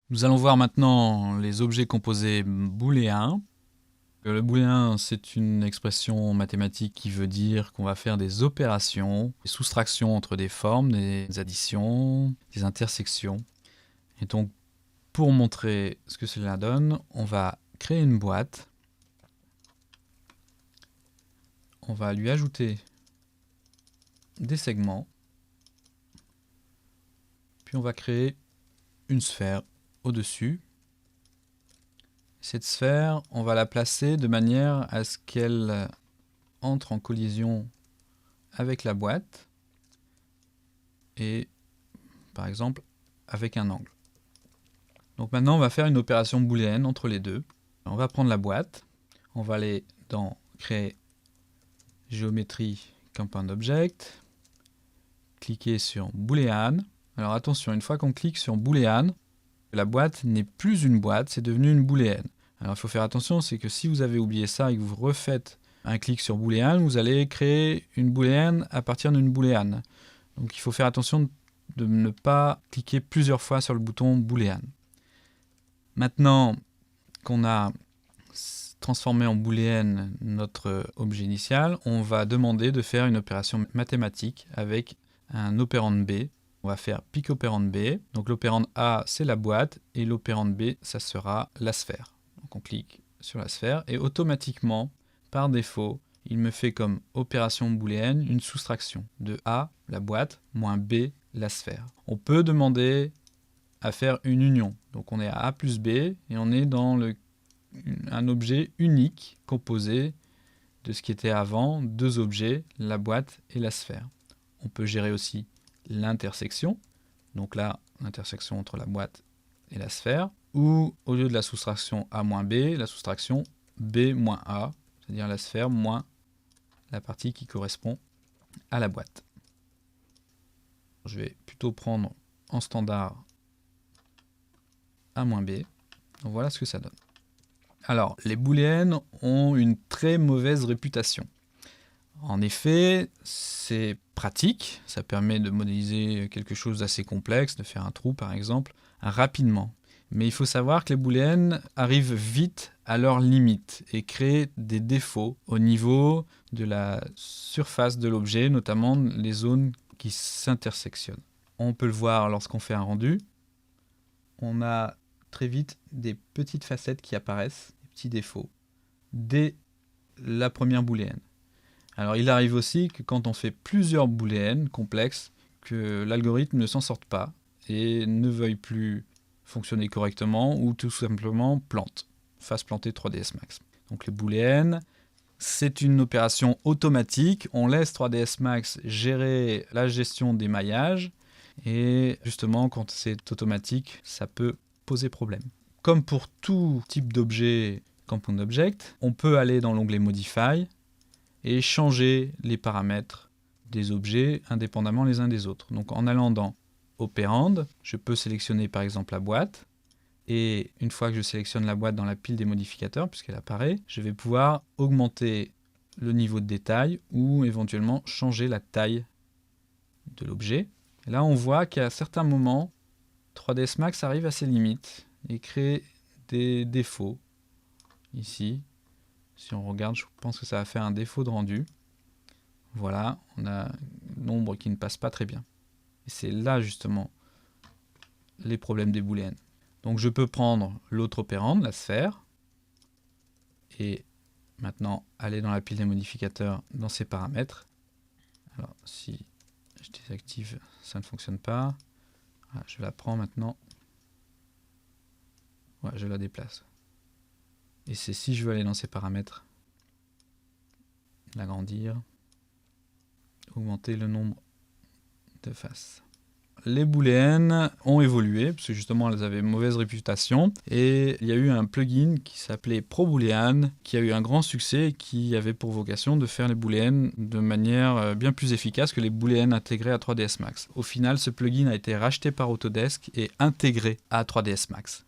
Nous allons voir maintenant les objets composés booléens. Le booléen, c'est une expression mathématique qui veut dire qu'on va faire des opérations, des soustractions entre des formes, des additions, des intersections. Et donc, pour montrer ce que cela donne, on va créer une boîte. On va lui ajouter des segments. Puis on va créer une sphère au-dessus. Cette sphère, on va la placer de manière à ce qu'elle entre en collision avec la boîte et, par exemple, avec un angle. Donc maintenant, on va faire une opération booléenne entre les deux. On va prendre la boîte, on va aller dans Créer géométrie compound object, cliquer sur Boolean. Alors attention, une fois qu'on clique sur Boolean, la boîte n'est plus une boîte, c'est devenu une booléenne. Alors il faut faire attention, c'est que si vous avez oublié ça et que vous refaites un clic sur Boolean, vous allez créer une booléenne à partir d'une booléenne. Donc il faut faire attention de ne pas cliquer plusieurs fois sur le bouton Boolean. Maintenant qu'on a transformé en booléenne notre objet initial, on va demander de faire une opération mathématique avec un opérande B. On va faire pick opérande B. Donc l'opérande A, c'est la boîte, et l'opérande B, ça sera la sphère. Donc on clique sur la sphère, et automatiquement, par défaut, il me fait comme opération booléenne une soustraction de A, la boîte, moins B, la sphère. On peut demander à faire une union. Donc on est à A plus B, et on est dans un objet unique composé de ce qui était avant deux objets, la boîte et la sphère. On peut gérer aussi l'intersection, donc là, l'intersection entre la boîte et la sphère, ou au lieu de la soustraction A moins B, la soustraction B moins A, c'est-à-dire la sphère moins la partie qui correspond à la boîte. Je vais plutôt prendre en standard A moins B, donc voilà ce que ça donne. Alors, les booléennes ont une très mauvaise réputation. En effet, c'est pratique, ça permet de modéliser quelque chose d'assez complexe, de faire un trou par exemple, rapidement. Mais il faut savoir que les booléennes arrivent vite à leurs limites et créent des défauts au niveau de la surface de l'objet, notamment les zones qui s'intersectionnent. On peut le voir lorsqu'on fait un rendu. On a très vite des petites facettes qui apparaissent, des petits défauts, dès la première booléenne. Alors il arrive aussi que quand on fait plusieurs booléennes complexes, que l'algorithme ne s'en sorte pas et ne veuille plus fonctionner correctement ou tout simplement fasse planter 3ds Max. Donc les booléennes, c'est une opération automatique, on laisse 3ds Max gérer la gestion des maillages et justement quand c'est automatique, ça peut poser problème. Comme pour tout type d'objet compound object, on peut aller dans l'onglet Modify et changer les paramètres des objets indépendamment les uns des autres. Donc en allant dans Opérande, je peux sélectionner par exemple la boîte, et une fois que je sélectionne la boîte dans la pile des modificateurs, puisqu'elle apparaît, je vais pouvoir augmenter le niveau de détail ou éventuellement changer la taille de l'objet. Là on voit qu'à certains moments, 3ds Max arrive à ses limites et crée des défauts. Ici, si on regarde, je pense que ça va faire un défaut de rendu. Voilà, on a l'ombre qui ne passe pas très bien. Et c'est là justement les problèmes des booléennes. Donc je peux prendre l'autre opérande, la sphère, et maintenant aller dans la pile des modificateurs dans ses paramètres. Alors si je désactive, ça ne fonctionne pas. Voilà, je la prends maintenant. Voilà, je la déplace. Et c'est si je veux aller dans ces paramètres, l'agrandir, augmenter le nombre de faces. Les booléennes ont évolué, parce que justement elles avaient mauvaise réputation, et il y a eu un plugin qui s'appelait ProBoolean, qui a eu un grand succès et qui avait pour vocation de faire les booléennes de manière bien plus efficace que les booléennes intégrées à 3ds Max. Au final, ce plugin a été racheté par Autodesk et intégré à 3ds Max.